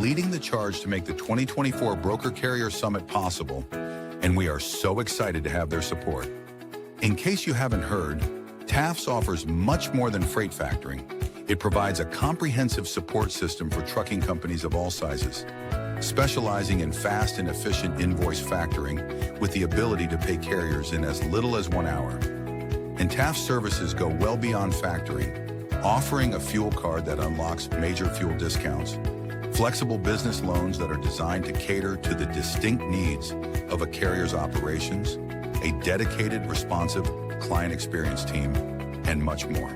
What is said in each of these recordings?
leading the charge to make the 2024 Broker Carrier Summit possible, and we are so excited to have their support. In case you haven't heard, TAFS offers much more than freight factoring. It provides a comprehensive support system for trucking companies of all sizes, specializing in fast and efficient invoice factoring with the ability to pay carriers in as little as 1 hour. And TAFS services go well beyond factoring, offering a fuel card that unlocks major fuel discounts, flexible business loans that are designed to cater to the distinct needs of a carrier's operations, a dedicated, responsive client experience team, and much more.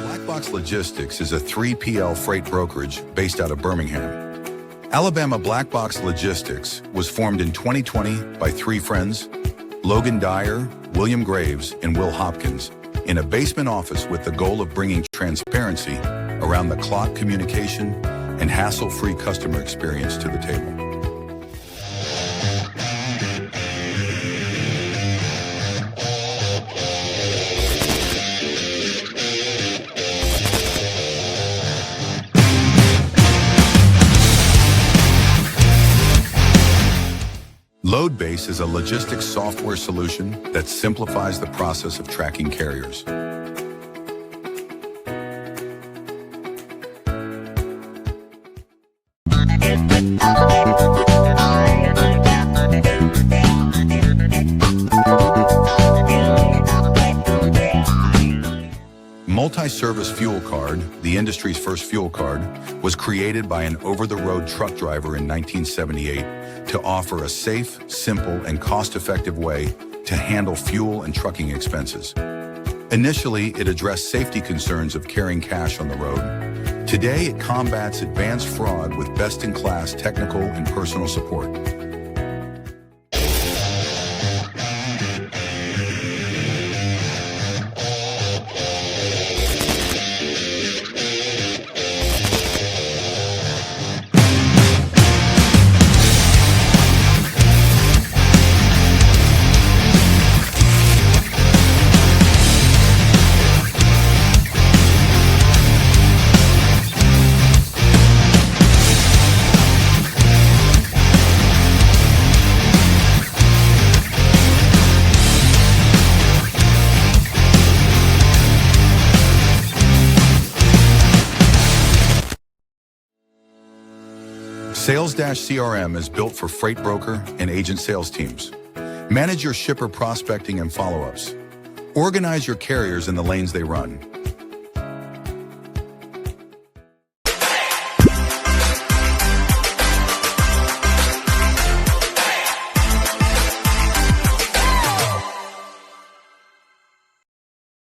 Blackbox Logistics is a 3PL freight brokerage based out of Birmingham, Alabama. Blackbox Logistics was formed in 2020 by 3 friends, Logan Dyer, William Graves, and Will Hopkins, in a basement office with the goal of bringing transparency around the clock communication and hassle-free customer experience to the table. LoadBase is a logistics software solution that simplifies the process of tracking carriers. Multi-service fuel card, the industry's first fuel card, was created by an over-the-road truck driver in 1978 to offer a safe, simple, and cost-effective way to handle fuel and trucking expenses. Initially, it addressed safety concerns of carrying cash on the road. Today, it combats advanced fraud with best-in-class technical and personal support. Sales-CRM is built for freight broker and agent sales teams. Manage your shipper prospecting and follow-ups. Organize your carriers in the lanes they run.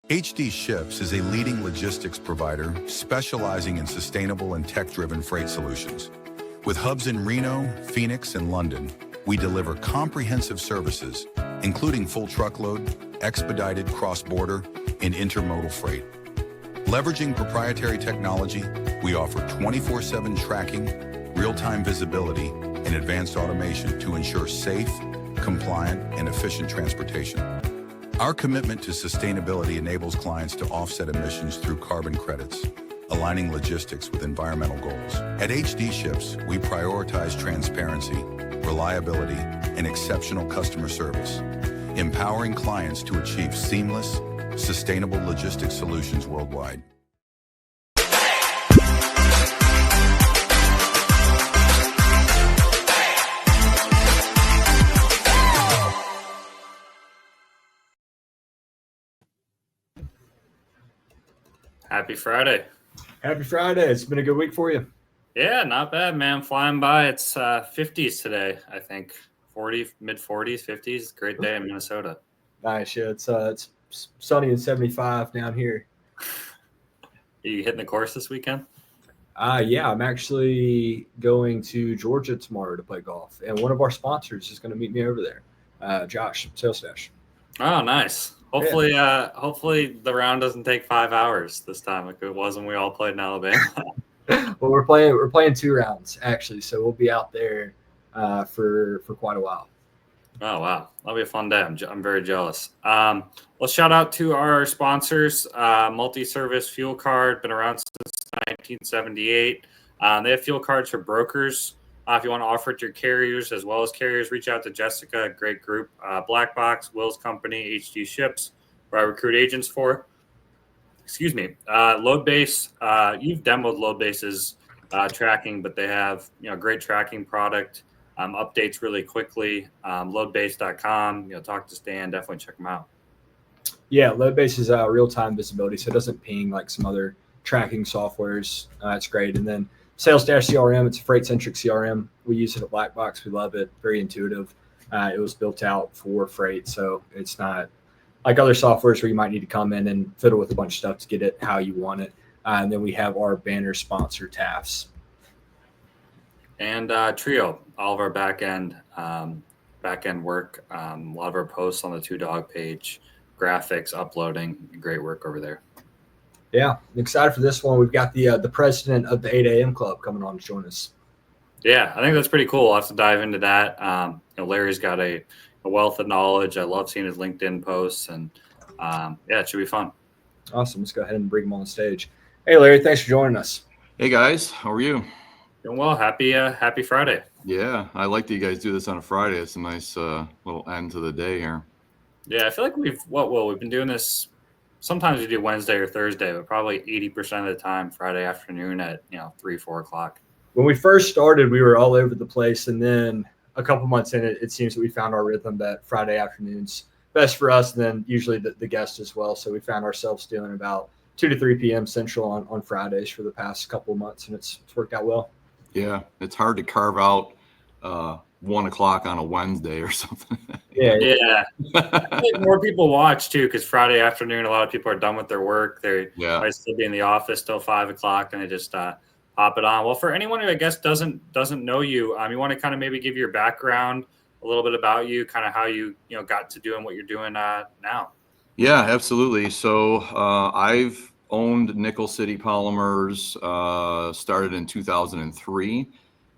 HD Ships is a leading logistics provider specializing in sustainable and tech-driven freight solutions. With hubs in Reno, Phoenix, and London, we deliver comprehensive services, including full truckload, expedited cross-border, and intermodal freight. Leveraging proprietary technology, we offer 24/7 tracking, real-time visibility, and advanced automation to ensure safe, compliant, and efficient transportation. Our commitment to sustainability enables clients to offset emissions through carbon credits, aligning logistics with environmental goals. At HD Ships, we prioritize transparency, reliability, and exceptional customer service, empowering clients to achieve seamless, sustainable logistics solutions worldwide. Happy Friday. Happy Friday. It's been a good week for you. Yeah, not bad, man. Flying by. It's 50s today, I think. 40, mid-40s, 50s. Great day in Minnesota. Nice. Yeah, it's sunny and 75 down here. You hitting the course this weekend? Yeah, I'm actually going to Georgia tomorrow to play golf. And one of our sponsors is going to meet me over there, Josh, Sales Stash. Oh, nice. Hopefully, hopefully the round doesn't take 5 hours this time, like it was when we all played in Alabama. Well, we're playing 2 rounds actually, so we'll be out there for quite a while. Oh, wow. That'll be a fun day. I'm very jealous. Let's shout out to our sponsors, Multi-Service Fuel Card, been around since 1978. They have fuel cards for brokers. If you want to offer it to your carriers as well as carriers, reach out to Jessica, a great group. Black Box, Will's Company, HD Ships, where I recruit agents for. Excuse me. Load Base, you've demoed Load Base's tracking, but they have great tracking product. Updates really quickly. Loadbase.com. Talk to Stan. Definitely check them out. Yeah, Loadbase is real-time visibility, so it doesn't ping like some other tracking softwares. It's great. And then Sales Dash CRM, it's a freight-centric CRM. We use it at Black Box. We love it. Very intuitive. It was built out for freight, so it's not like other softwares where you might need to come in and fiddle with a bunch of stuff to get it how you want it. And then we have our banner sponsor, TAFs. And Trio, all of our back end work, a lot of our posts on the Two Dog page, graphics, uploading, great work over there. Yeah, I'm excited for this one. We've got the president of the 8 a.m. club coming on to join us. Yeah, I think that's pretty cool. I'll have to dive into that. Larry's got a wealth of knowledge. I love seeing his LinkedIn posts, and it should be fun. Awesome. Let's go ahead and bring him on stage. Hey, Larry, thanks for joining us. Hey guys, how are you? Doing well. Happy Friday. Yeah, I like that you guys do this on a Friday. It's a nice little end to the day here. Yeah, I feel like we've been doing this. Sometimes we do Wednesday or Thursday, but probably 80% of the time Friday afternoon at 3-4 o'clock. When we first started, we were all over the place, and then a couple months in, it seems that we found our rhythm that Friday afternoons best for us, and then usually the guests as well. So we found ourselves doing about 2 to 3 p.m. Central on Fridays for the past couple of months, and it's worked out well. Yeah, it's hard to carve out 1 o'clock on a Wednesday or something. Yeah. I think more people watch too, because Friday afternoon, a lot of people are done with their work. They might still be in the office till 5 o'clock, and they just pop it on. Well, for anyone who I guess doesn't know you, you want to kind of maybe give your background, a little bit about you, kind of how you got to doing what you're doing now. Yeah, absolutely. So I've owned Nickel City Polymers, started in 2003.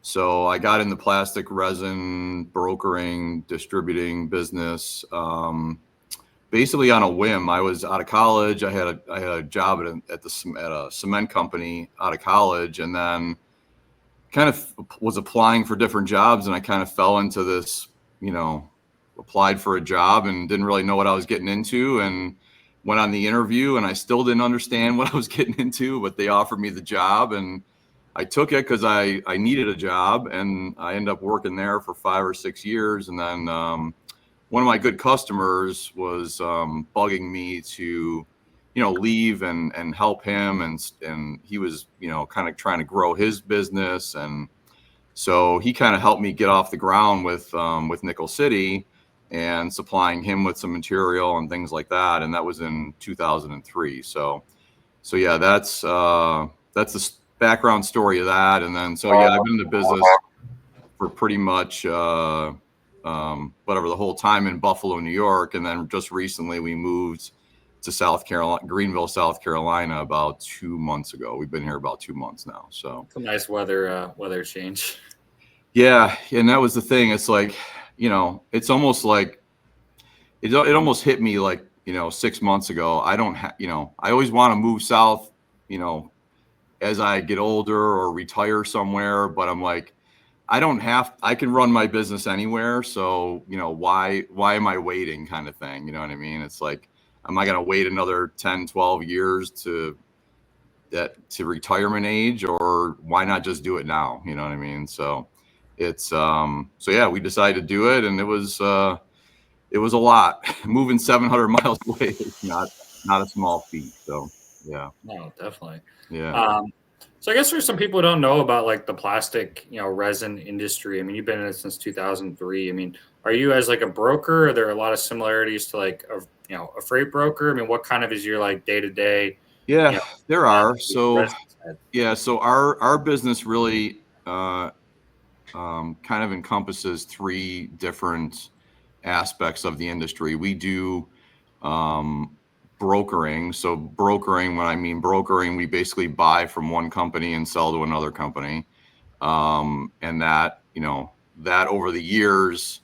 So I got in the plastic resin brokering, distributing business, basically on a whim. I was out of college. I had a job at a cement company out of college, and then kind of was applying for different jobs, and I kind of fell into this, applied for a job and didn't really know what I was getting into, and went on the interview, and I still didn't understand what I was getting into, but they offered me the job, and I took it because I needed a job, and I ended up working there for 5 or 6 years. And then one of my good customers was bugging me to, leave and help him, and he was, kind of trying to grow his business, and so he kind of helped me get off the ground with Nickel City and supplying him with some material and things like that. And that was in 2003. So yeah, that's the background story of that. And then, I've been in the business for pretty much, the whole time in Buffalo, New York. And then just recently we moved to South Carolina, Greenville, South Carolina, about 2 months ago. We've been here about 2 months now. So it's a nice weather change. Yeah. And that was the thing. It's like, it's almost like it almost hit me like, 6 months ago. I don't I always want to move south, as I get older or retire somewhere, but I'm like, I can run my business anywhere. So, why am I waiting, kind of thing? You know what I mean? It's like, am I going to wait another 10, 12 years to retirement age, or why not just do it now? You know what I mean? So it's, we decided to do it, and it was a lot. Moving 700 miles away is not a small feat. So yeah. No, definitely. Yeah. So I guess there's some people who don't know about like the plastic, resin industry. I mean, you've been in it since 2003. I mean, are you as like a broker? Are there a lot of similarities to like a freight broker? I mean, what kind of is your like day to day? Yeah, there are. So yeah, so our business really kind of encompasses 3 different aspects of the industry. We do brokering. So brokering, when I mean brokering, we basically buy from one company and sell to another company. And that, that over the years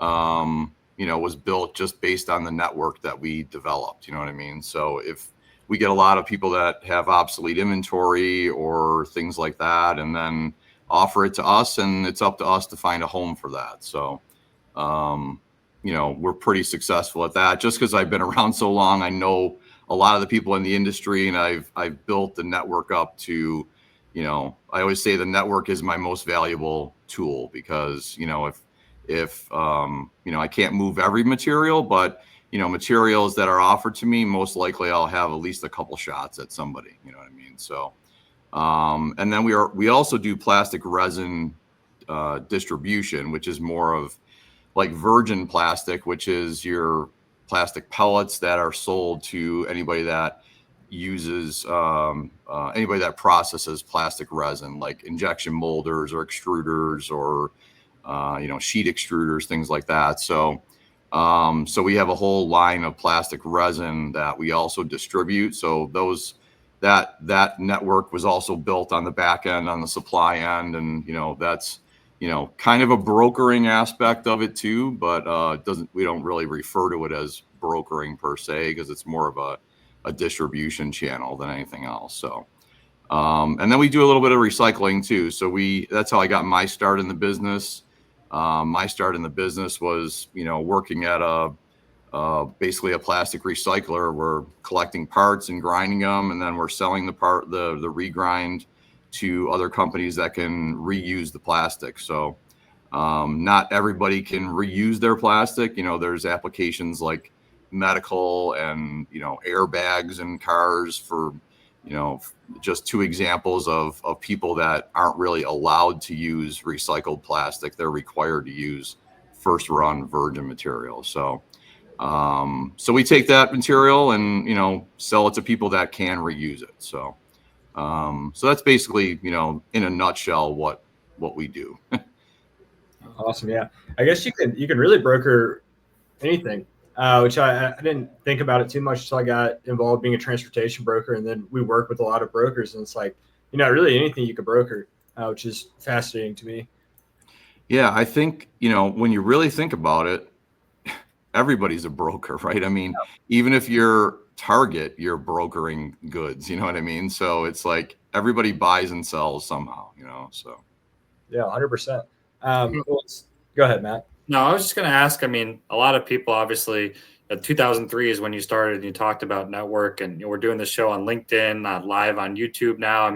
was built just based on the network that we developed. You know what I mean? So if we get a lot of people that have obsolete inventory or things like that, and then offer it to us, and it's up to us to find a home for that. So, we're pretty successful at that. Just because I've been around so long, I know a lot of the people in the industry, and I've built the network up to, I always say the network is my most valuable tool, because, if I can't move every material, but materials that are offered to me, most likely I'll have at least a couple shots at somebody, you know what I mean? So, and then we also do plastic resin distribution, which is more of like virgin plastic, which is your plastic pellets that are sold to anybody that uses anybody that processes plastic resin, like injection molders or extruders or sheet extruders, things like that. So so we have a whole line of plastic resin that we also distribute. So that network was also built on the back end, on the supply end, and that's kind of a brokering aspect of it too, but we don't really refer to it as brokering per se, because it's more of a distribution channel than anything else. So and then we do a little bit of recycling too. So that's how I got my start in the business. My start in the business was, working at basically a plastic recycler. We're collecting parts and grinding them, and then we're selling the regrind to other companies that can reuse the plastic. So not everybody can reuse their plastic. There's applications like medical and, airbags in cars for, just two examples of people that aren't really allowed to use recycled plastic. They're required to use first run virgin material. So so we take that material and sell it to people that can reuse it. So so that's basically in a nutshell what we do. Awesome. Yeah. I guess you can really broker anything, which I didn't think about it too much until I got involved being a transportation broker. And then we work with a lot of brokers, and it's like, really anything you can broker, which is fascinating to me. Yeah. I think, when you really think about it, everybody's a broker, right? I mean, even if you're Target, you're brokering goods, you know what I mean? So it's like everybody buys and sells somehow, so. Yeah, 100%. Go ahead, Matt. No, I was just going to ask, a lot of people, obviously, 2003 is when you started and you talked about network, and we're doing this show on LinkedIn, live on YouTube now.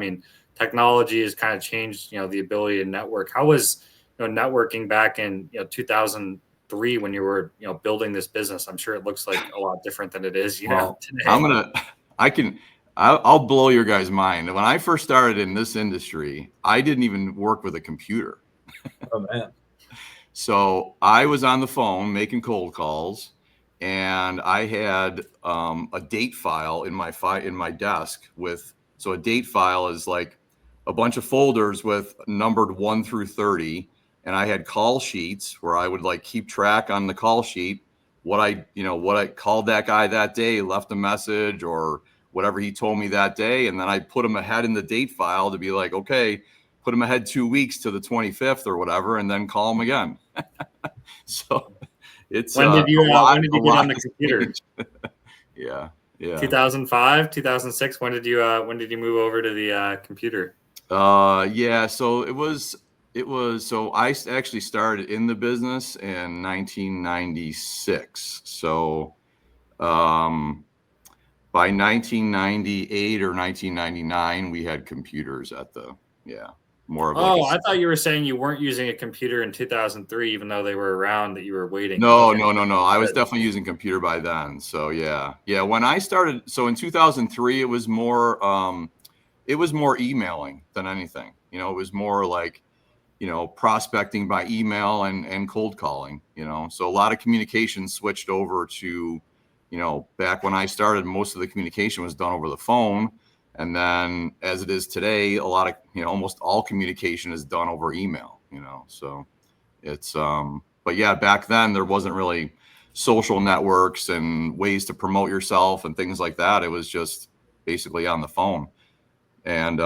Technology has kind of changed, the ability to network. How was, networking back in 2003 when you were, building this business? I'm sure it looks like a lot different than it is, today. I'll blow your guys' mind. When I first started in this industry, I didn't even work with a computer. Oh, man. So I was on the phone making cold calls, and I had a date file in my desk so a date file is like a bunch of folders with numbered 1 through 30. And I had call sheets where I would keep track on the call sheet, what I called that guy that day, left a message or whatever he told me that day. And then I put him ahead in the date file to be like, okay, put him ahead 2 weeks to the 25th or whatever, and then call him again. So it's when did you get on the computer? Yeah. 2005, 2006. When did you move over to the computer? Yeah. So I actually started in the business in 1996. So by 1998 or 1999, we had computers more of I thought you were saying you weren't using a computer in 2003, even though they were around, that you were waiting. No. I was definitely using computer by then. So yeah. When I started, so in 2003, it was more emailing than anything. It was more like, prospecting by email and cold calling, so a lot of communication switched over to, back when I started, most of the communication was done over the phone. And then as it is today, a lot of, almost all communication is done over email, so it's, but yeah, back then there wasn't really social networks and ways to promote yourself and things like that. It was just basically on the phone. And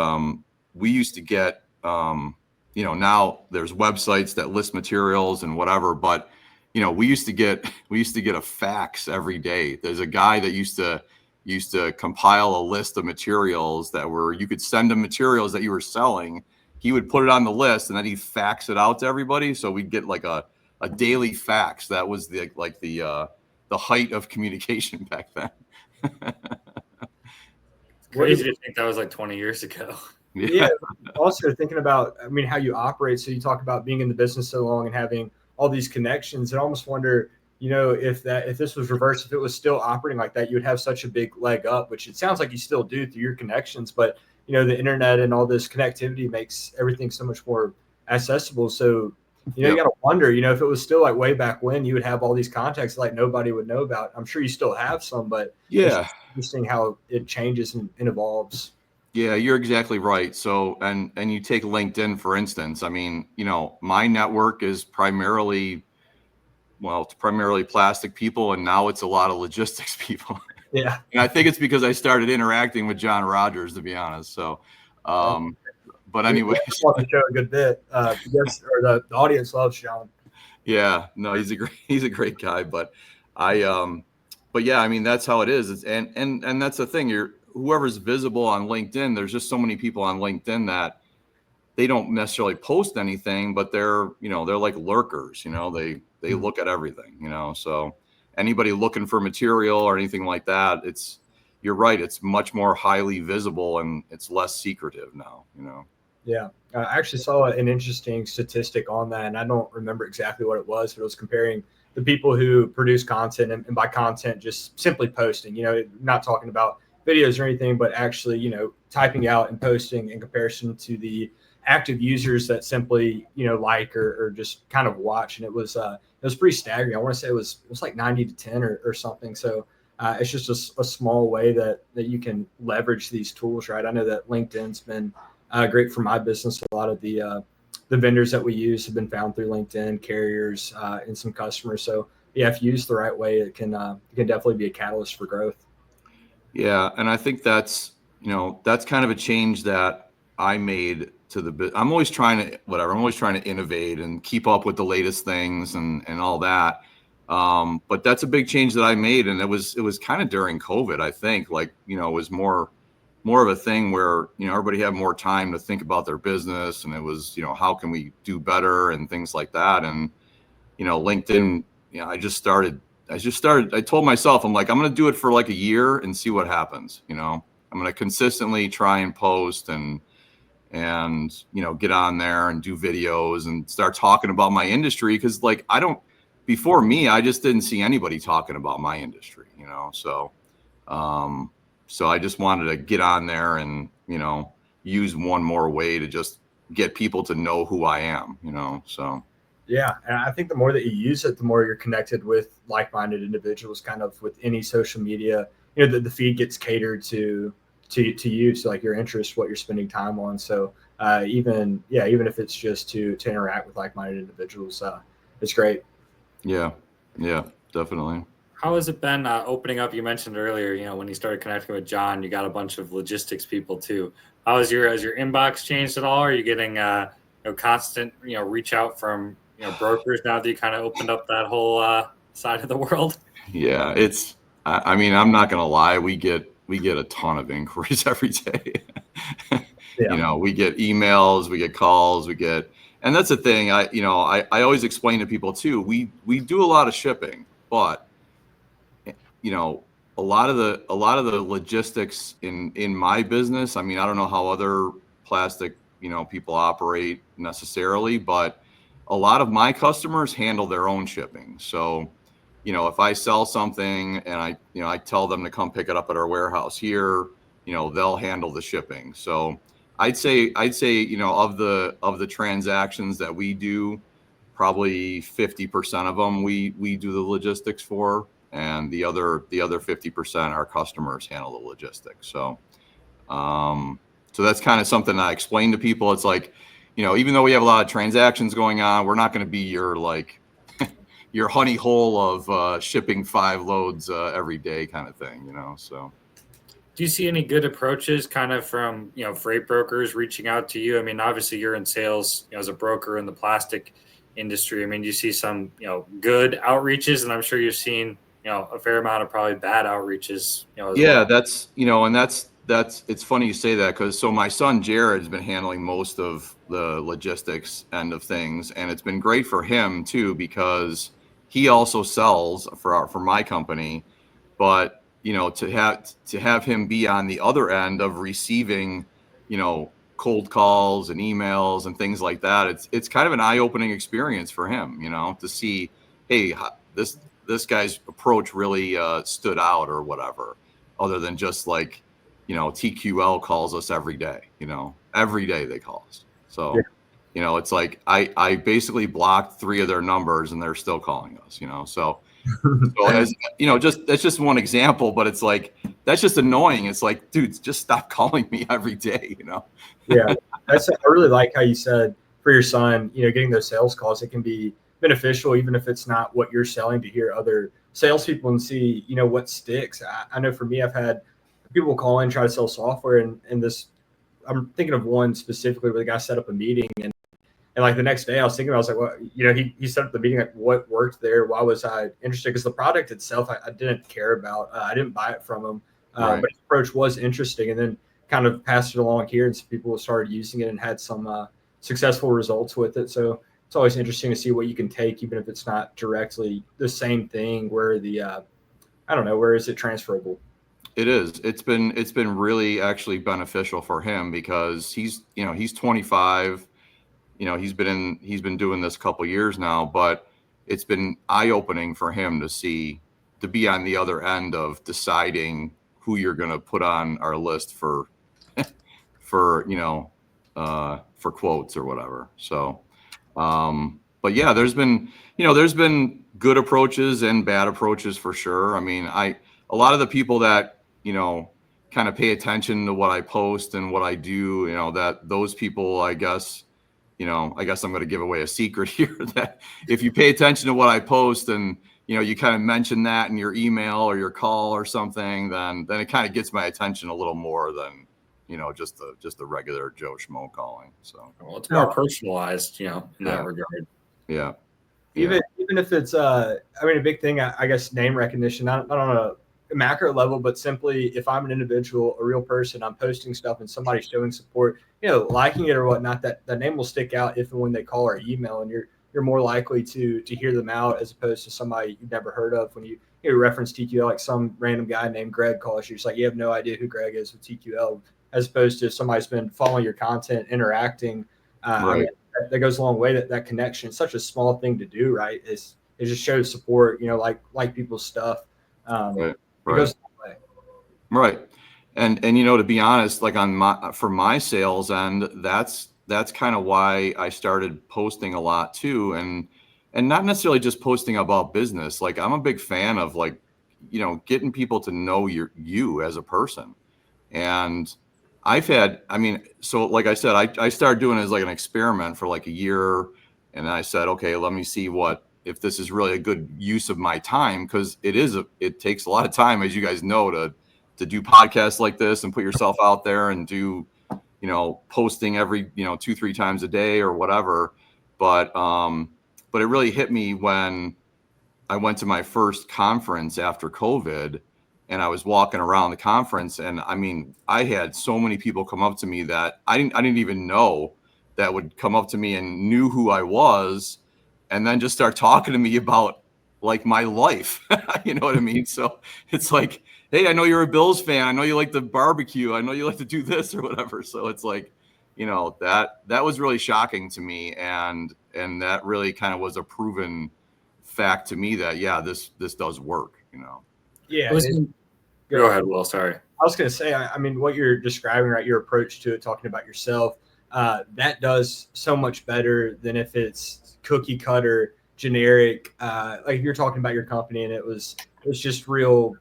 we used to get, now there's websites that list materials and whatever, but we used to get a fax every day. There's a guy that used to compile a list of materials that you could send him materials that you were selling. He would put it on the list and then he'd fax it out to everybody. So we'd get like a daily fax. That was the height of communication back then. Crazy to think that was like 20 years ago. Yeah. Also thinking about, I mean, how you operate. So you talk about being in the business so long and having all these connections. I almost wonder, if this was reversed, if it was still operating like that, you would have such a big leg up, which it sounds like you still do through your connections. But the internet and all this connectivity makes everything so much more accessible. So you got to wonder, if it was still like way back when, you would have all these contacts like nobody would know about. I'm sure you still have some, but it's interesting how it changes and evolves. Yeah, you're exactly right. So, and you take LinkedIn, for instance. I mean, my network is primarily plastic people, and now it's a lot of logistics people. Yeah. And I think it's because I started interacting with John Rogers, to be honest. So, but anyway, the show a good bit. The audience loves John. Yeah, no, he's a great guy. But but yeah, I mean, that's how it is. And that's the thing. Whoever's visible on LinkedIn, there's just so many people on LinkedIn that they don't necessarily post anything, but they're like lurkers. They look at everything. So anybody looking for material or anything like that, you're right. It's much more highly visible and it's less secretive now. Yeah, I actually saw an interesting statistic on that, and I don't remember exactly what it was, but it was comparing the people who produce content, and by content, just simply posting, not talking about videos or anything, but actually, typing out and posting in comparison to the active users that simply, like or just kind of watch. And it was pretty staggering. I want to say it was like 90 to 10 or something. So it's just a small way that you can leverage these tools, right? I know that LinkedIn's been great for my business. A lot of the vendors that we use have been found through LinkedIn, carriers, and some customers. So yeah, if used the right way, it can definitely be a catalyst for growth. Yeah, and I think that's kind of a change that I made to the. I'm always trying to innovate and keep up with the latest things and all that. But that's a big change that I made, and it was kind of during COVID. I think it was more of a thing where everybody had more time to think about their business, and it was how can we do better and things like that. And LinkedIn, I told myself, I'm like, I'm going to do it for like a year and see what happens. I'm going to consistently try and post and get on there and do videos and start talking about my industry. Cause before me, I just didn't see anybody talking about my industry, so I just wanted to get on there and, use one more way to just get people to know who I am, so. Yeah. And I think the more that you use it, the more you're connected with like-minded individuals, kind of with any social media, the feed gets catered to you. So like your interest, what you're spending time on. So even if it's just to interact with like-minded individuals, it's great. Yeah, definitely. How has it been opening up? You mentioned earlier, when you started connecting with John, you got a bunch of logistics people too. Has your inbox changed at all? Are you getting constant, reach out from brokers now that you kind of opened up that whole side of the world? Yeah, I mean, I'm not going to lie. We get a ton of inquiries every day. Yeah. We get emails, we get calls, and that's the thing. I always explain to people too, we do a lot of shipping, but a lot of the logistics in my business, I mean, I don't know how other plastic, people operate necessarily, but a lot of my customers handle their own shipping. So, if I sell something and I tell them to come pick it up at our warehouse here, they'll handle the shipping. So I'd say, of the transactions that we do, probably 50% of them we do the logistics for, and the other 50% our customers handle the logistics. So so that's kind of something I explain to people. It's like, even though we have a lot of transactions going on, we're not going to be your honey hole of shipping 5 loads every day kind of thing, so. Do you see any good approaches kind of from, freight brokers reaching out to you? I mean, obviously you're in sales as a broker in the plastic industry? I mean, you see some, good outreaches, and I'm sure you've seen, a fair amount of probably bad outreaches, as Yeah, well. that's it's funny you say that, because so my son Jared has been handling most of the logistics end of things, and it's been great for him too, because he also sells for my company. But to have him be on the other end of receiving, cold calls and emails and things like that, it's kind of an eye-opening experience for him, to see, hey, this guy's approach really stood out or whatever, other than just like, TQL calls us every day, every day they call us. So, it's like I basically blocked 3 of their numbers and they're still calling us, so. So as just that's just one example, but it's like, that's just annoying. It's like, dude, just stop calling me every day, Yeah, I really like how you said for your son, getting those sales calls, it can be beneficial, even if it's not what you're selling, to hear other salespeople and see, what sticks. I know for me, I've had people call in, try to sell software, and this, I'm thinking of one specifically where the guy set up a meeting, and like the next day I was thinking, I was like, well, he set up the meeting, like what worked there? Why was I interested? Because the product itself, I didn't care about. I didn't buy it from him, Right. but his approach was interesting. And then kind of passed it along here, and some people started using it and had some successful results with it. So it's always interesting to see what you can take, even if it's not directly the same thing, where the, I don't know, where is it transferable? It is. It's been really actually beneficial for him, because he's 25. He's been doing this a couple years now, but it's been eye-opening for him to be on the other end of deciding who you're going to put on our list for for quotes or whatever. So but yeah, there's been good approaches and bad approaches for sure. I mean, a lot of the people that kind of pay attention to what I post and what I do, that those people, I guess I'm going to give away a secret here, that if you pay attention to what I post and, you kind of mention that in your email or your call or something, then it kind of gets my attention a little more than, just the regular Joe Schmo calling. So, well, it's more personalized, in that regard. Yeah. Even if it's, a big thing, I guess, name recognition, not on a macro level, but simply if I'm an individual, a real person, I'm posting stuff and somebody's showing support, liking it or whatnot, that name will stick out if and when they call or email, and you're more likely to hear them out, as opposed to somebody you've never heard of. When you reference TQL, like some random guy named Greg calls you, it's like you have no idea who Greg is with TQL, as opposed to if somebody's been following your content, interacting. Right. That goes a long way. That connection, such a small thing to do, right? It just shows support, like people's stuff. Right. It goes a long way. Right. And to be honest, like for my sales end, that's kind of why I started posting a lot too, and not necessarily just posting about business. Like, I'm a big fan of, like, getting people to know you as a person. And so like I said, I started doing it as like an experiment for like a year, and then I said, okay, let me see if this is really a good use of my time, because it takes a lot of time, as you guys know, to do podcasts like this and put yourself out there and do, posting every, 2-3 times a day or whatever. But it really hit me when I went to my first conference after COVID, and I was walking around the conference, and I had so many people come up to me that I didn't even know that would come up to me and knew who I was, and then just start talking to me about, like, my life. You know what I mean? So it's like, hey, I know you're a Bills fan. I know you like the barbecue. I know you like to do this or whatever. So it's like, that was really shocking to me. And that really kind of was a proven fact to me that, yeah, this does work, Yeah. Go ahead, Will. Sorry. I was going to say, what you're describing, right, your approach to it, talking about yourself, that does so much better than if it's cookie cutter, generic. Like, you're talking about your company and it's just real,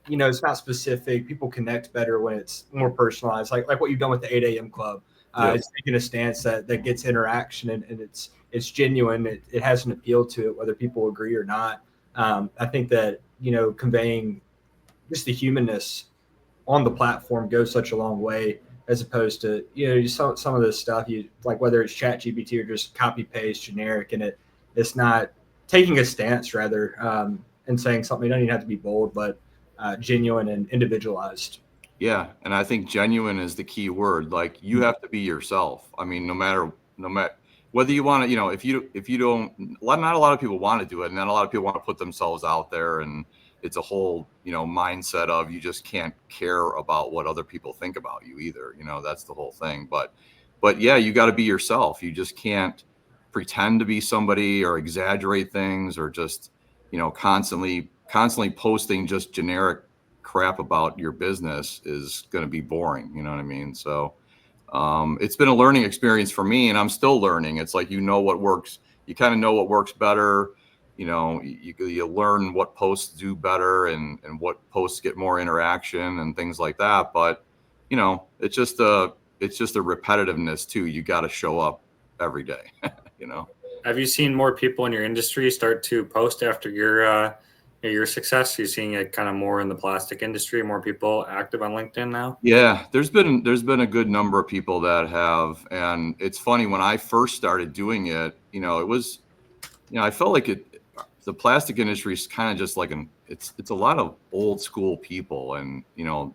it's not specific. People connect better when it's more personalized, like what you've done with the 8 a.m. club. It's taking a stance that gets interaction, and it's genuine. It has an appeal to it, whether people agree or not. I think that, conveying just the humanness on the platform goes such a long way, as opposed to, some of this stuff, you like, whether it's Chat GPT or just copy paste generic, and it's not taking a stance rather, and saying something. You don't even have to be bold, but genuine and individualized. Yeah, and I think genuine is the key word. Like you have to be yourself. I mean, no matter whether you want to, if you don't, not a lot of people want to do it, and not a lot of people want to put themselves out there, and it's a whole, mindset of you just can't care about what other people think about you either. That's the whole thing. But yeah, you got to be yourself. You just can't pretend to be somebody or exaggerate things or just, constantly posting just generic crap about your business is going to be boring. You know what I mean? So it's been a learning experience for me, and I'm still learning. It's like, what works. You kind of know what works better. You learn what posts do better and what posts get more interaction and things like that. But, it's just a repetitiveness too. You got to show up every day, Have you seen more people in your industry start to post after your success? You're seeing it kind of more in the plastic industry, more people active on LinkedIn now? Yeah, there's been a good number of people that have, and it's funny, when I first started doing it, it was, I felt like the plastic industry is kind of just like it's a lot of old school people, and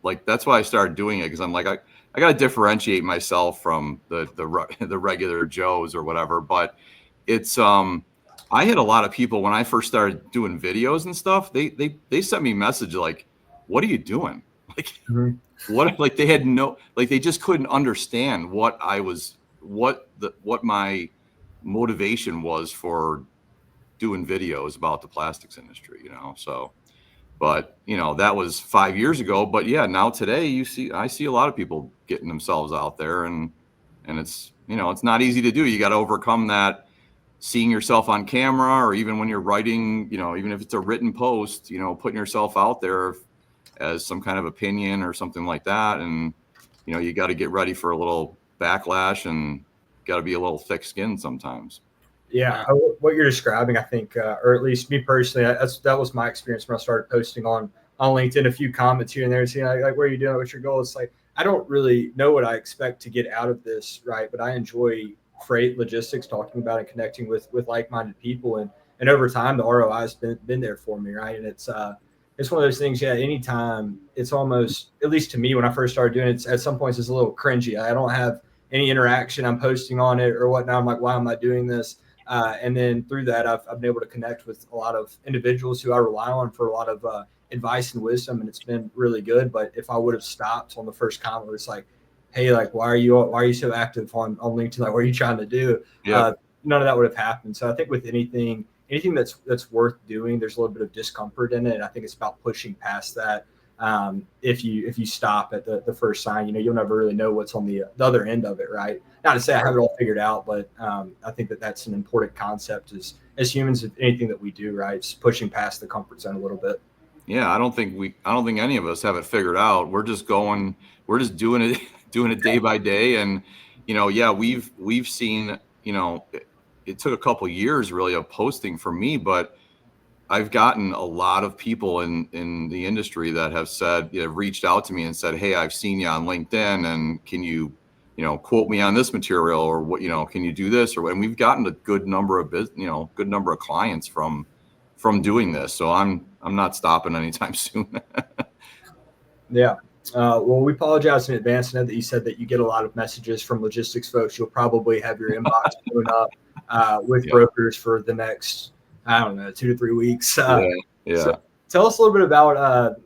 like that's why I started doing it, because I'm like, I got to differentiate myself from the regular Joes or whatever. But it's I had a lot of people when I first started doing videos and stuff. They sent me messages like, "What are you doing?" Like, what? Like they had they just couldn't understand what my motivation was for doing videos about the plastics industry. So, but that was 5 years ago. But yeah, now today I see a lot of people getting themselves out there, and it's it's not easy to do. You got to overcome that. Seeing yourself on camera, or even when you're writing, even if it's a written post, putting yourself out there as some kind of opinion or something like that. And, you got to get ready for a little backlash, and got to be a little thick-skinned sometimes. Yeah, what you're describing, I think, or at least me personally, that was my experience when I started posting on LinkedIn. A few comments here and there, saying like, "What are you doing? What's your goal?" It's like, I don't really know what I expect to get out of this, right? But I enjoy freight logistics, talking about and connecting with like-minded people, and over time the ROI has been there for me, right? And it's one of those things. Yeah, anytime, it's almost, at least to me when I first started doing it, at some points it's a little cringy. I don't have any interaction. I'm posting on it or whatnot. I'm like, why am I doing this? And then through that, I've been able to connect with a lot of individuals who I rely on for a lot of advice and wisdom, and it's been really good. But if I would have stopped on the first comment, it's like, "Hey, like, why are you so active on LinkedIn? Like, what are you trying to do?" Yeah. None of that would have happened. So I think with anything that's worth doing, there's a little bit of discomfort in it. And I think it's about pushing past that. If you stop at the first sign, you'll never really know what's on the other end of it, right? Not to say I have it all figured out, but I think that's an important concept as humans, of anything that we do, right? It's pushing past the comfort zone a little bit. Yeah, I don't think any of us have it figured out. We're just doing it day by day. And, yeah, we've seen, it took a couple years really of posting for me, but I've gotten a lot of people in the industry that have said, reached out to me and said, "Hey, I've seen you on LinkedIn, and can you, quote me on this material, or what, can you do this?" And we've gotten a good number of good number of clients from doing this. So I'm not stopping anytime soon. Yeah. Well, we apologize in advance. I know that you said that you get a lot of messages from logistics folks. You'll probably have your inbox blown up with brokers for the next, I don't know, 2 to 3 weeks. Yeah. So tell us a little bit about,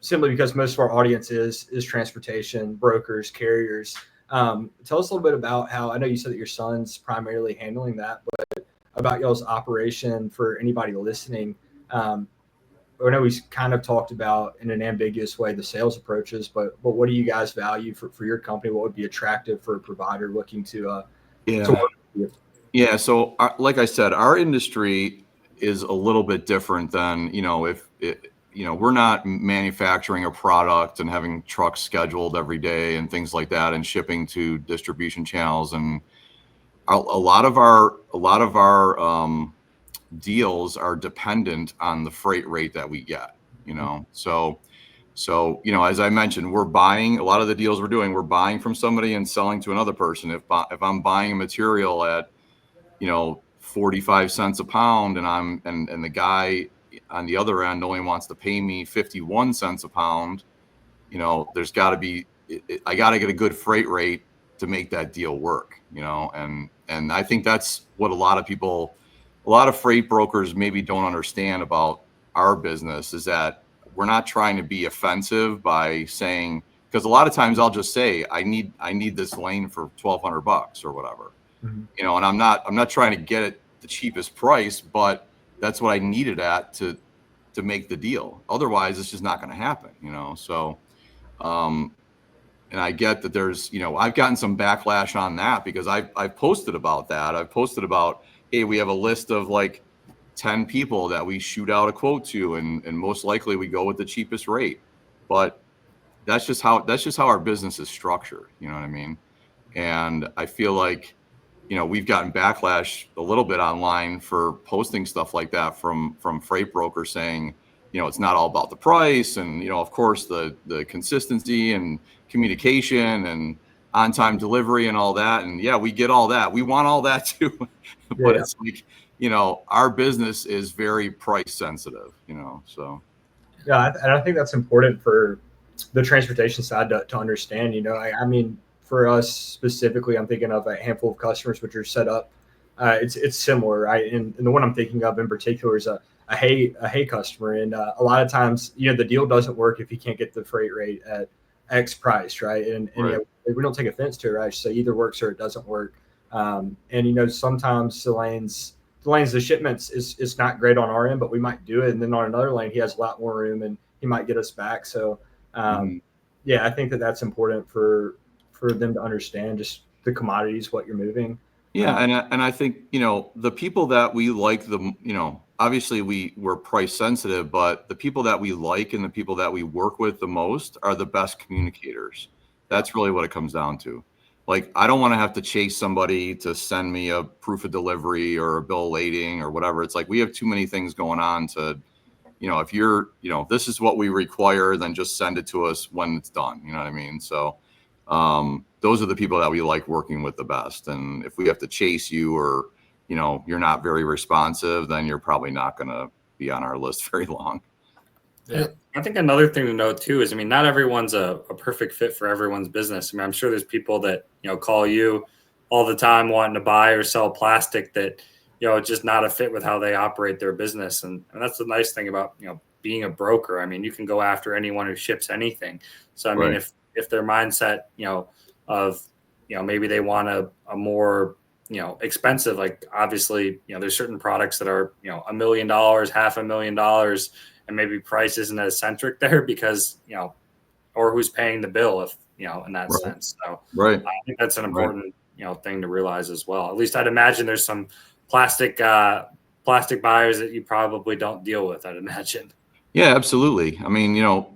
simply because most of our audience is transportation, brokers, carriers. Tell us a little bit about how, I know you said that your son's primarily handling that, but about y'all's operation for anybody listening. I know we kind of talked about in an ambiguous way the sales approaches, but what do you guys value for your company? What would be attractive for a provider looking to work with you? Yeah. So like I said, our industry is a little bit different than, we're not manufacturing a product and having trucks scheduled every day and things like that, and shipping to distribution channels. And a lot of our deals are dependent on the freight rate that we get, so as I mentioned, we're buying a lot of the deals we're buying from somebody and selling to another person. If I'm buying a material at 45 cents a pound and the guy on the other end only wants to pay me 51 cents a pound, there's got to be, I got to get a good freight rate to make that deal work, and I think that's what a lot of freight brokers maybe don't understand about our business, is that we're not trying to be offensive by saying, because a lot of times I'll just say, I need this lane for $1,200 or whatever, and I'm not trying to get it the cheapest price, but that's what I need it at to make the deal. Otherwise it's just not going to happen, so, and I get that there's, I've gotten some backlash on that because I've posted about that. I've posted about, hey, we have a list of like 10 people that we shoot out a quote to, and most likely we go with the cheapest rate. But that's just how our business is structured. You know what I mean? And I feel like, we've gotten backlash a little bit online for posting stuff like that from freight brokers saying, it's not all about the price, and of course the consistency and communication and on-time delivery and all that. And yeah, we get all that. We want all that too. But it's like, our business is very price sensitive, so. Yeah, and I think that's important for the transportation side to understand. I mean, for us specifically, I'm thinking of a handful of customers which are set up. It's similar, right? And the one I'm thinking of in particular is a hay customer, and a lot of times, the deal doesn't work if you can't get the freight rate at X price, right? And right. We don't take offense to it, right? So either works or it doesn't work. And sometimes the lanes, the shipments is not great on our end, but we might do it, and then on another lane he has a lot more room and he might get us back. So yeah, I think that's important for them to understand just the commodities, what you're moving. Yeah, and I think the people that we like, obviously we're price sensitive, but the people that we like and the people that we work with the most are the best communicators. That's really what it comes down to. Like, I don't want to have to chase somebody to send me a proof of delivery or a bill of lading or whatever. It's like, we have too many things going on to, if you're, this is what we require, then just send it to us when it's done. You know what I mean? So those are the people that we like working with the best. And if we have to chase you, or, you're not very responsive, then you're probably not going to be on our list very long. Yeah. I think another thing to note too is, not everyone's a perfect fit for everyone's business. I'm sure there's people that, call you all the time wanting to buy or sell plastic that, it's just not a fit with how they operate their business. And that's the nice thing about, being a broker. You can go after anyone who ships anything. So, Right. if their mindset, of, maybe they want a more, expensive, like obviously, there's certain products that are, $1 million, $500,000, and maybe price isn't as centric there because, or who's paying the bill, if, in that Right. sense. So Right. I think that's an important, thing to realize as well. At least I'd imagine there's some plastic buyers that you probably don't deal with, I'd imagine. Yeah, absolutely.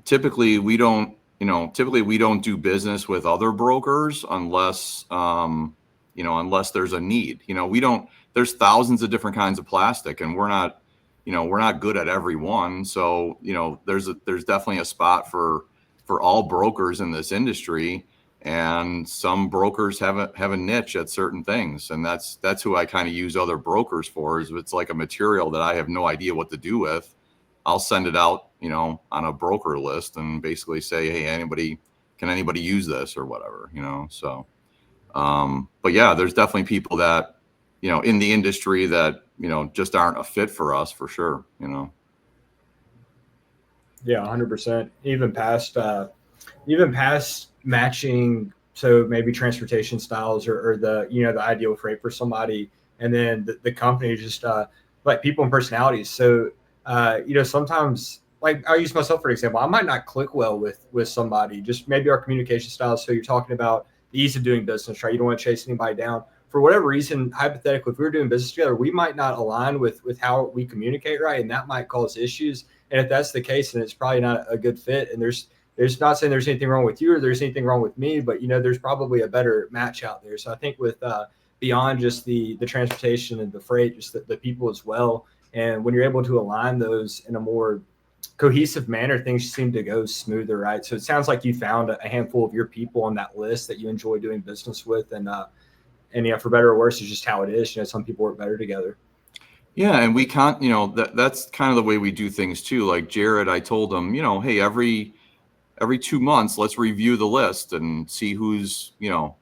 Typically we don't do business with other brokers unless, unless there's a need. There's thousands of different kinds of plastic, and we're not good at every one. So, there's definitely a spot for all brokers in this industry, and some brokers have a niche at certain things. And that's who I kind of use other brokers for. Is if it's like a material that I have no idea what to do with, I'll send it out, on a broker list and basically say, hey, can anybody use this or whatever, so, but yeah, there's definitely people that, in the industry that, just aren't a fit for us, for sure, Yeah, 100%. Even past matching, so maybe transportation styles or the the ideal freight for somebody, and then the company just like people and personalities. So sometimes, like, I'll use myself for example. I might not click well with somebody. Just maybe our communication styles. So you're talking about the ease of doing business, right? You don't want to chase anybody down. For whatever reason, hypothetically, if we were doing business together, we might not align with how we communicate, right? And that might cause issues. And if that's the case, then it's probably not a good fit. And there's not saying there's anything wrong with you or there's anything wrong with me, but there's probably a better match out there. So I think with beyond just the transportation and the freight, just the people as well. And when you're able to align those in a more cohesive manner, things seem to go smoother, right? So it sounds like you found a handful of your people on that list that you enjoy doing business with, and And for better or worse, it's just how it is. Some people work better together. Yeah, and we can't, that's kind of the way we do things too. Like Jared, I told him, hey, every 2 months, let's review the list and see who's, do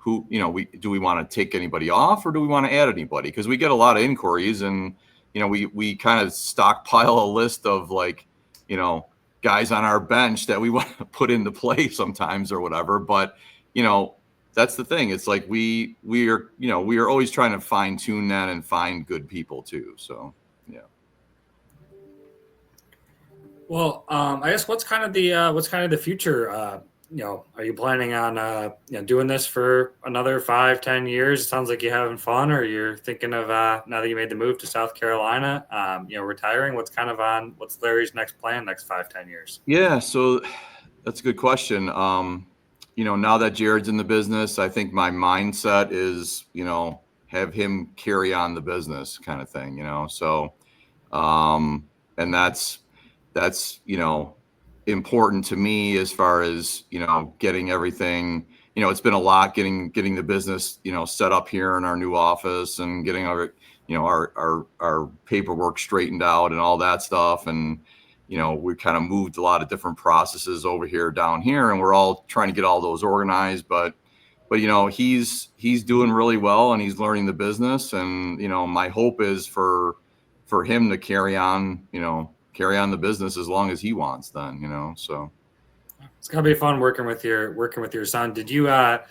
we want to take anybody off or do we want to add anybody? Because we get a lot of inquiries, and we kind of stockpile a list of like, guys on our bench that we want to put into play sometimes or whatever. But that's the thing. It's like we are always trying to fine tune that and find good people too. So yeah. Well, I guess what's kind of the future? Are you planning on doing this for another 5-10 years? It sounds like you're having fun, or you're thinking of now that you made the move to South Carolina, retiring. What's Larry's next plan next 5-10 years? Yeah, so that's a good question. Now that Jared's in the business, I think my mindset is, have him carry on the business kind of thing, So, and that's important to me as far as, getting everything, it's been a lot getting the business, set up here in our new office and getting our paperwork straightened out and all that stuff. And, we kind of moved a lot of different processes over here, down here, and we're all trying to get all those organized. But he's doing really well, and he's learning the business. And, my hope is for him to carry on the business as long as he wants then, so. It's gotta be fun working with your son. Did you, were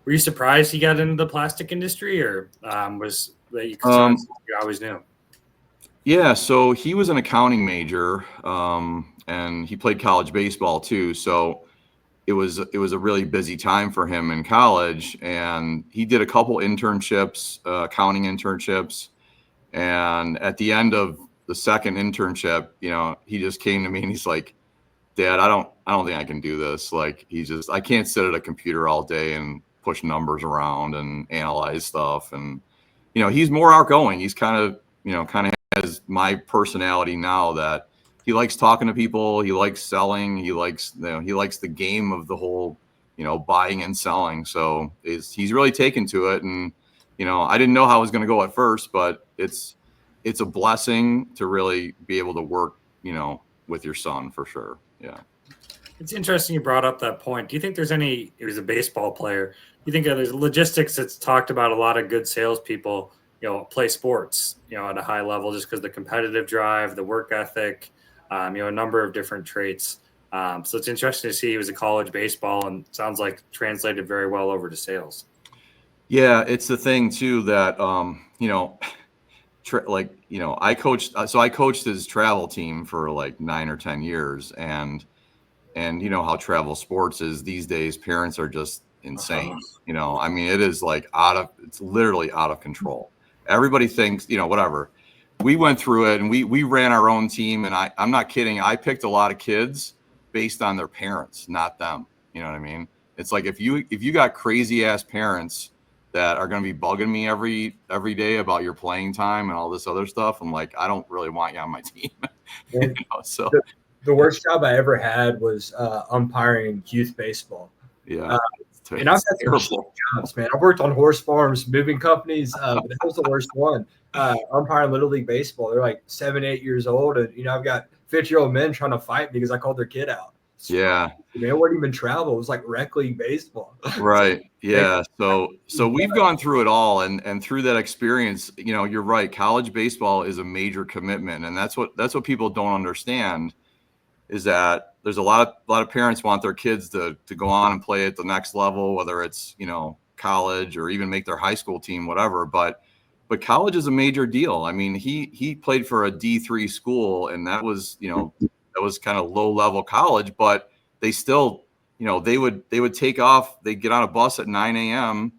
you surprised he got into the plastic industry, or was that you always knew? Yeah, so he was an accounting major, and he played college baseball too. So it was a really busy time for him in college, and he did a couple internships, accounting internships. And at the end of the second internship, he just came to me and he's like, "Dad, I don't think I can do this. Like, I can't sit at a computer all day and push numbers around and analyze stuff." And he's more outgoing. He's kind of has my personality now, that he likes talking to people, he likes selling, he likes the game of the whole buying and selling. So he's really taken to it. And I didn't know how it was going to go at first, but it's a blessing to really be able to work with your son, for sure. Yeah, it's interesting you brought up that point. Do you think he was a baseball player, do you think there's logistics that's talked about? A lot of good salespeople play sports, at a high level, just because the competitive drive, the work ethic, a number of different traits. So it's interesting to see he was a college baseball, and sounds like translated very well over to sales. Yeah, it's the thing too that I coached his travel team for like 9 or 10 years, and how travel sports is these days. Parents are just insane. I mean, it is like it's literally out of control. Everybody thinks, whatever. We went through it, and we ran our own team, and I'm not kidding. I picked a lot of kids based on their parents, not them. You know what I mean? It's like if you got crazy ass parents that are going to be bugging me every day about your playing time and all this other stuff, I'm like, I don't really want you on my team. So the worst job I ever had was umpiring youth baseball. Yeah. And I've had some shitty jobs, man. I've worked on horse farms, moving companies, but that was the worst one. Umpiring Little League Baseball. They're like 7, 8 years old, and I've got 50-year-old men trying to fight because I called their kid out. Yeah, man, it wouldn't even travel. It was like rec league baseball. Right. Yeah. So we've gone through it all, and through that experience, you're right. College baseball is a major commitment, and that's what people don't understand, is that there's a lot of parents want their kids to go on and play at the next level, whether it's, college or even make their high school team, whatever. But college is a major deal. I mean, he played for a D3 school, and that was kind of low level college, but they still, they would take off, they'd get on a bus at 9 a.m.,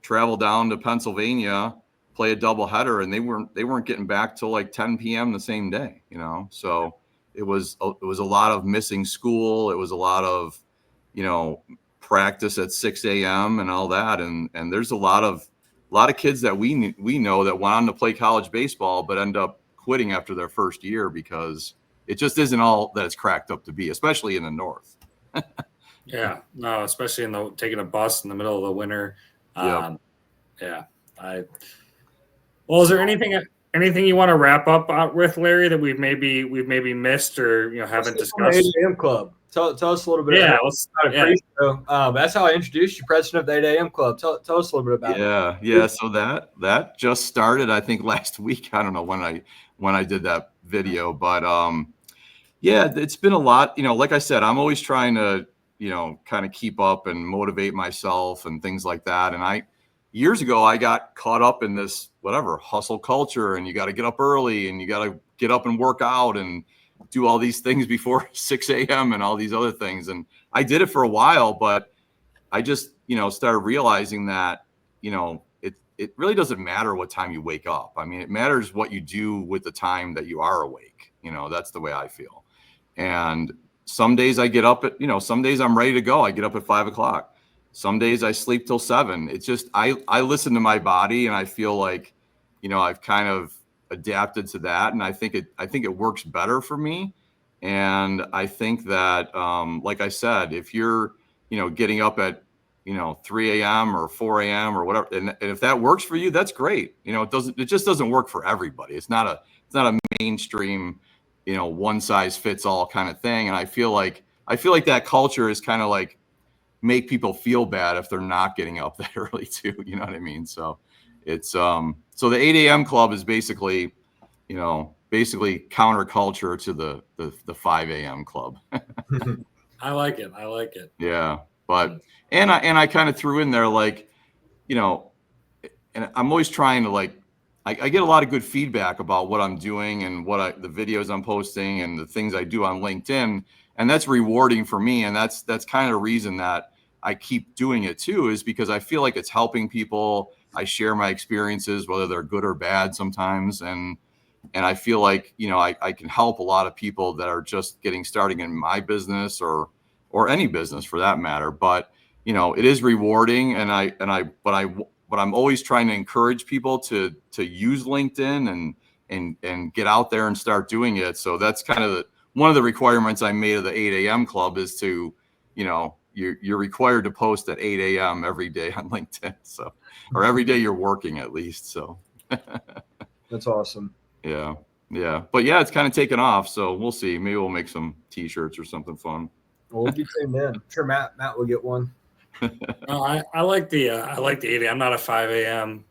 travel down to Pennsylvania, play a doubleheader, and they weren't getting back till like 10 p.m. the same day, so it was a lot of missing school. It was a lot of, practice at 6 a.m. and all that. And there's a lot of kids that we know that went on to play college baseball, but end up quitting after their first year because it just isn't all that it's cracked up to be, especially in the North. Yeah, no, especially taking a bus in the middle of the winter. Yep. Yeah. Well, is there anything you want to wrap up with, Larry, that we've maybe missed or haven't discussed? 8 a.m. Club. Tell us a little bit Yeah, about it. That's how I introduced you, president of the 8 a.m. Club. Tell us a little bit about it. Yeah. So that just started, I think, last week. I don't know when I did that video, but yeah, it's been a lot. Like I said, I'm always trying to kind of keep up and motivate myself and things like that. And years ago, I got caught up in this hustle culture, and you got to get up early and you got to get up and work out and do all these things before 6 a.m. and all these other things. And I did it for a while, but I just, started realizing that, it really doesn't matter what time you wake up. I mean, it matters what you do with the time that you are awake. That's the way I feel. And some days I get up at, some days I'm ready to go. I get up at 5 o'clock. Some days I sleep till 7. It's just, I listen to my body, and I feel like, I've kind of adapted to that. And I think it works better for me. And I think that, like I said, if you're, getting up at, 3 a.m. or 4 a.m. or whatever, and if that works for you, that's great. It just doesn't work for everybody. It's not a mainstream, one size fits all kind of thing. And I feel like that culture is kind of like make people feel bad if they're not getting up that early too. You know what I mean? So it's, so the 8 a.m. club is basically counterculture to the 5 a.m. club. I like it. Yeah. But, and I kind of threw in there, like, and I'm always trying to I get a lot of good feedback about what I'm doing and the videos I'm posting and the things I do on LinkedIn. And that's rewarding for me. And that's kind of the reason that I keep doing it too, is because I feel like it's helping people. I share my experiences, whether they're good or bad sometimes. And I feel like, I can help a lot of people that are just getting started in my business or any business for that matter. But, it is rewarding. But I'm always trying to encourage people to use LinkedIn and get out there and start doing it. So that's kind of one of the requirements I made of the 8 a.m. club is to, you're required to post at 8 a.m. every day on LinkedIn. So, or every day you're working at least. So That's awesome. Yeah. But yeah, it's kind of taken off. So we'll see. Maybe we'll make some t-shirts or something fun. Well, we'll be tuned in. I'm sure Matt will get one. No, I like the 8 a.m. I'm not a 5 a.m.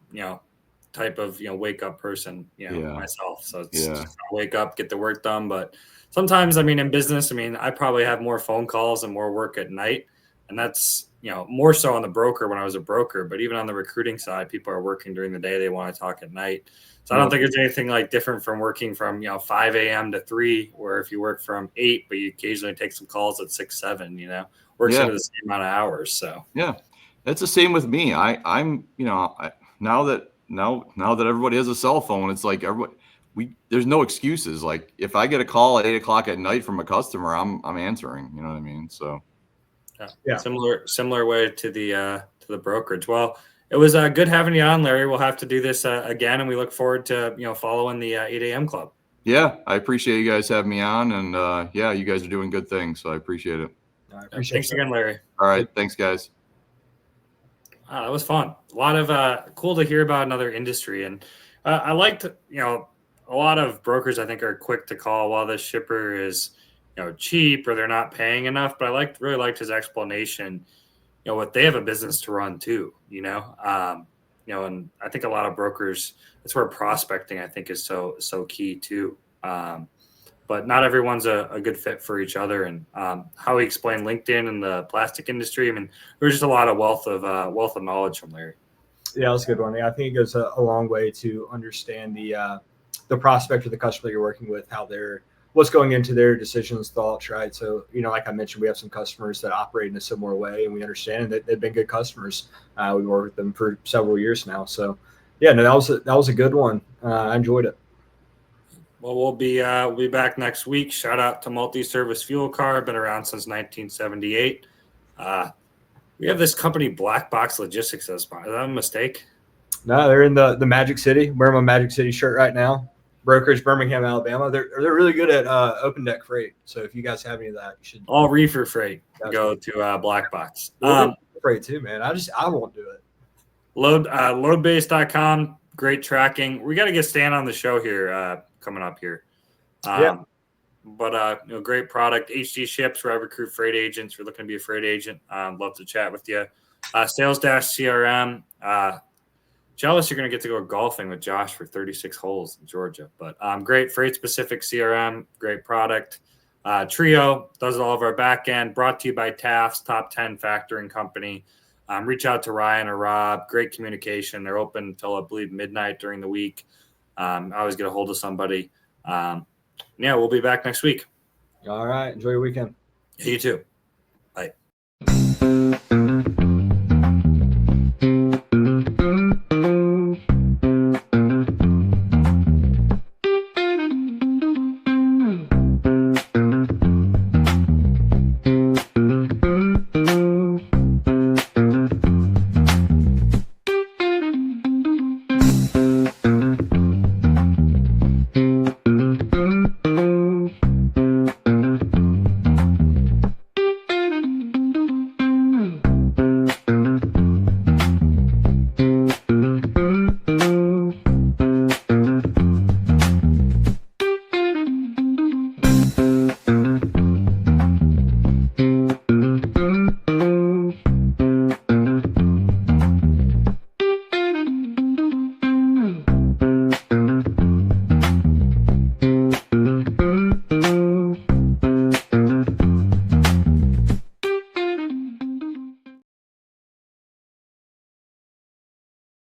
Type of wake up person myself. So it's just wake up, get the work done. But sometimes, in business, I probably have more phone calls and more work at night, and that's more so on the broker when I was a broker. But even on the recruiting side, people are working during the day. They want to talk at night. So I don't think there's anything different from working from 5 a.m. to 3, or if you work from 8, but you occasionally take some calls at 6, 7. Works into the same amount of hours. So yeah, it's the same with me. I'm now that everybody has a cell phone, it's like there's no excuses. Like if I get a call at 8 o'clock at night from a customer, I'm answering. You know what I mean? So yeah. Similar way to the brokerage. Well, it was good having you on, Larry. We'll have to do this again, and we look forward to following the 8 a.m. club. Yeah, I appreciate you guys having me on, and yeah, you guys are doing good things, so I appreciate it. Thanks again, Larry. All right, thanks, guys. That was fun. A lot of cool to hear about another industry, and I liked a lot of brokers I think are quick to call while the shipper is cheap or they're not paying enough. But I really liked his explanation. What they have a business to run too. And I think a lot of brokers, that's where prospecting I think is so key too. But not everyone's a good fit for each other. And how he explained LinkedIn and the plastic industry, there's just a lot of wealth of knowledge from Larry. Yeah, that's a good one. Yeah, I think it goes a long way to understand the prospect or the customer you're working with, what's going into their decisions, thoughts, right? So, like I mentioned, we have some customers that operate in a similar way, and we understand that they've been good customers. We've worked with them for several years now. So, yeah, no, that was a good one. I enjoyed it. Well, we'll be back next week. Shout out to Multi-Service Fuel Card, been around since 1978. We have this company, Black Box Logistics, as sponsor. Is that a mistake? No, they're in the Magic City. Wearing my Magic City shirt right now. Brokerage, Birmingham, Alabama. They're really good at open deck freight. So if you guys have any of that, you should. All reefer freight. Go to Black Box. Freight too, man. I won't do it. Loadbase.com, great tracking. We got to get Stan on the show here coming up here. Yeah. But great product. HD Ships, where I recruit freight agents. If you're looking to be a freight agent, love to chat with you. Sales-CRM. Jealous you're going to get to go golfing with Josh for 36 holes in Georgia. But great freight-specific CRM, great product. Trio does all of our back end. Brought to you by Taft's, top 10 factoring company. Reach out to Ryan or Rob. Great communication. They're open until, I believe, midnight during the week. I always get a hold of somebody. Yeah, we'll be back next week. All right. Enjoy your weekend. You too.